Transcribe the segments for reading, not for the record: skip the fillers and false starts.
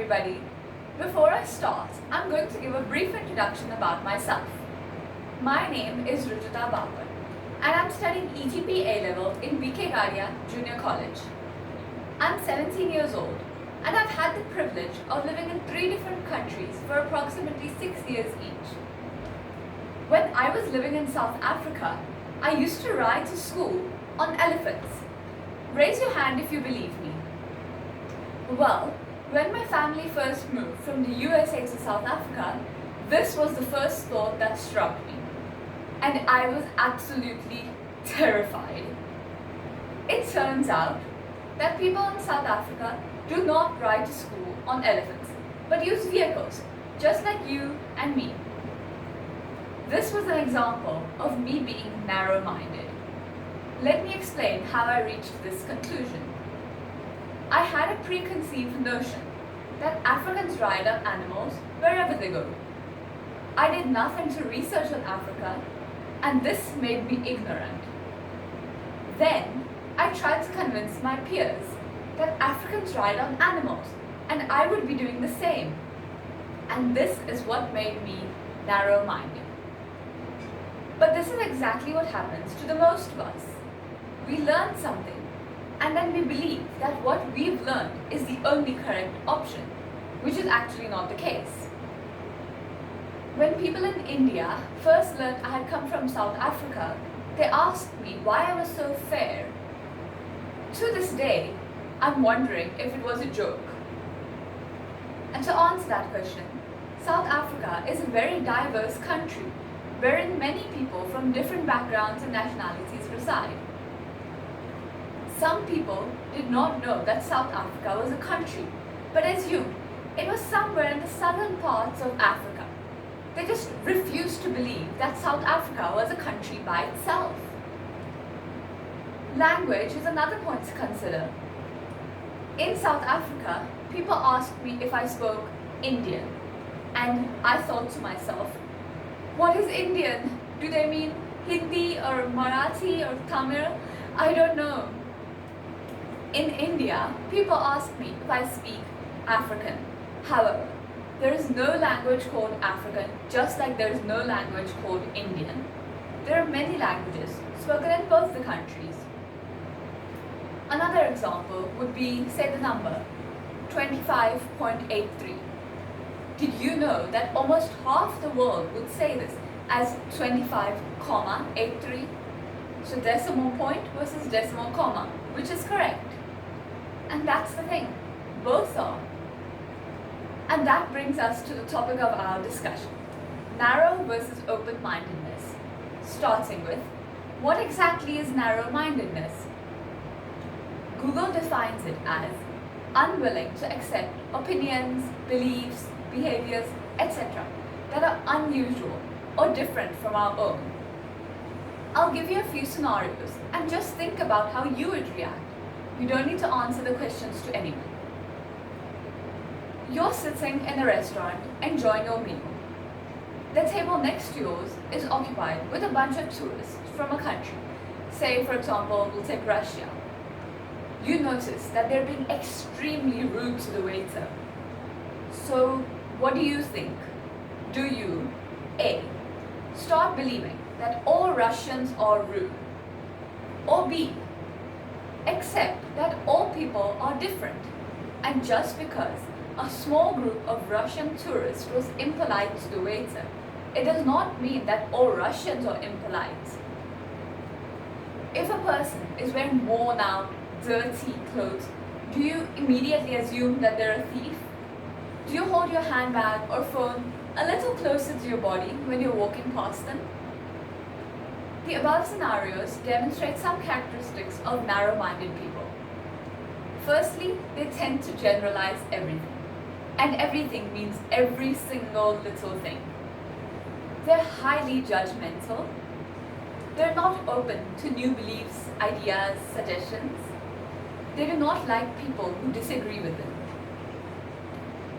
everybody. Before I start, I'm going to give a brief introduction about myself. My name is Rujita Babar and I'm studying EGP A-Level in BK Gadia Junior College. I'm 17 years old and I've had the privilege of living in 3 different countries for approximately 6 years each. When I was living in South Africa, I used to ride to school on elephants. Raise your hand if you believe me. Well, when my family first moved from the USA to South Africa, this was the first thought that struck me. And I was absolutely terrified. It turns out that people in South Africa do not ride to school on elephants, but use vehicles, just like you and me. This was an example of me being narrow-minded. Let me explain how I reached this conclusion. I had a preconceived notion that Africans ride on animals wherever they go. I did nothing to research on Africa, and this made me ignorant. Then, I tried to convince my peers that Africans ride on animals, and I would be doing the same. And this is what made me narrow-minded. But this is exactly what happens to the most of us. We learn something, and then we believe that what we've learned is the only correct option, which is actually not the case. When people in India first learned I had come from South Africa, they asked me why I was so fair. To this day, I'm wondering if it was a joke. And to answer that question, South Africa is a very diverse country, wherein many people from different backgrounds and nationalities reside. Some people did not know that South Africa was a country, but assumed it was somewhere in the southern parts of Africa. They just refused to believe that South Africa was a country by itself. Language is another point to consider. In South Africa, people asked me if I spoke Indian, and I thought to myself, what is Indian? Do they mean Hindi or Marathi or Tamil? I don't know. In India, people ask me if I speak African. However, there is no language called African, just like there is no language called Indian. There are many languages spoken in both the countries. Another example would be, say, the number 25.83. Did you know that almost half the world would say this as 25,83? So decimal point versus decimal comma, which is correct. And that's the thing, both are. And that brings us to the topic of our discussion, narrow versus open-mindedness. Starting with, what exactly is narrow-mindedness? Google defines it as unwilling to accept opinions, beliefs, behaviors, etc. that are unusual or different from our own. I'll give you a few scenarios and just think about how you would react. You don't need to answer the questions to anyone. You're sitting in a restaurant enjoying your meal. The table next to yours is occupied with a bunch of tourists from a country. Say, for example, we'll take Russia. You notice that they're being extremely rude to the waiter. So, what do you think? Do you A. Start believing that all Russians are rude? Or B. Accept that all people are different, and just because a small group of Russian tourists was impolite to the waiter, it does not mean that all Russians are impolite. If a person is wearing worn out, dirty clothes, do you immediately assume that they're a thief? Do you hold your handbag or phone a little closer to your body when you're walking past them? The above scenarios demonstrate some characteristics of narrow-minded people. Firstly, they tend to generalize everything, and everything means every single little thing. They're highly judgmental. They're not open to new beliefs, ideas, suggestions. They do not like people who disagree with them.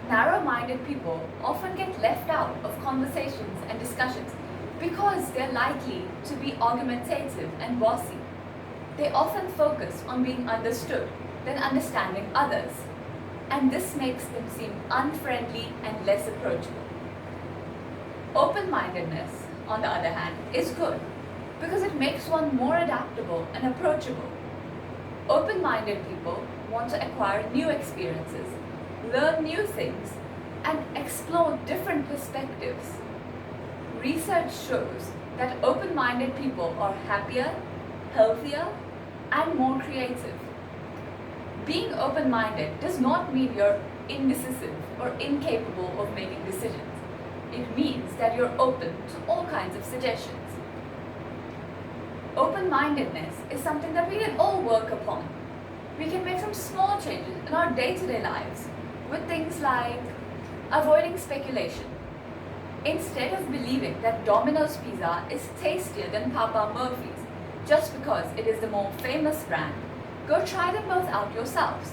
Narrow-minded people often get left out of conversations and discussions because they're likely to be argumentative and bossy. They often focus on being understood than understanding others. and this makes them seem unfriendly and less approachable. Open-mindedness, on the other hand, is good because it makes one more adaptable and approachable. Open-minded people want to acquire new experiences, learn new things, and explore different perspectives. Research shows that open-minded people are happier, healthier, and more creative. Being open-minded does not mean you're indecisive or incapable of making decisions. It means that you're open to all kinds of suggestions. Open-mindedness is something that we can all work upon. We can make some small changes in our day-to-day lives with things like avoiding speculation. Instead of believing that Domino's pizza is tastier than Papa Murphy's just because it is the more famous brand, go try them both out yourselves.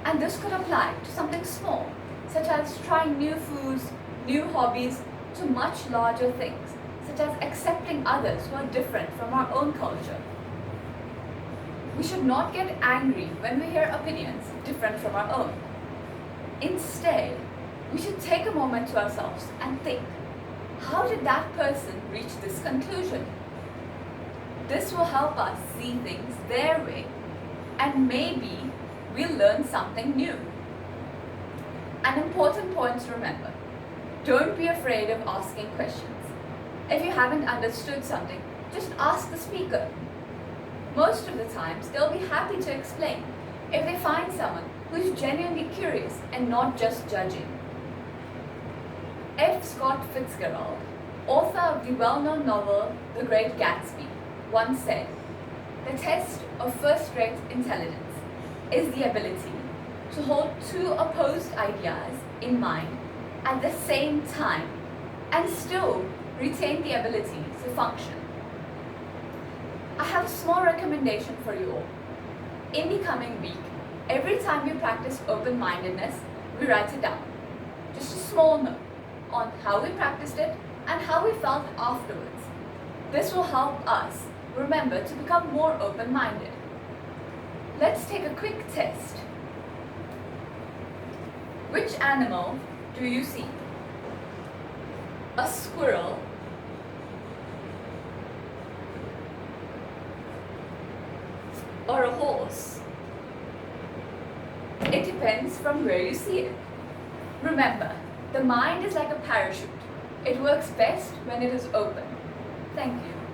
And this could apply to something small, such as trying new foods, new hobbies, to much larger things, such as accepting others who are different from our own culture. We should not get angry when we hear opinions different from our own. Instead, we should take a moment to ourselves and think, how did that person reach this conclusion? This will help us see things their way, and maybe we'll learn something new. An important point to remember: don't be afraid of asking questions. If you haven't understood something, just ask the speaker. Most of the times, they'll be happy to explain if they find someone who is genuinely curious and not just judging. F. Scott Fitzgerald, author of the well-known novel The Great Gatsby, once said, "The test of first-rate intelligence is the ability to hold two opposed ideas in mind at the same time and still retain the ability to function." I have a small recommendation for you all. In the coming week, every time we practice open-mindedness, we write it down. Just a small note on how we practiced it and how we felt afterwards. This will help us remember to become more open-minded. Let's take a quick test. Which animal do you see? A squirrel, or a horse? It depends from where you see it. Remember, the mind is like a parachute. It works best when it is open. Thank you.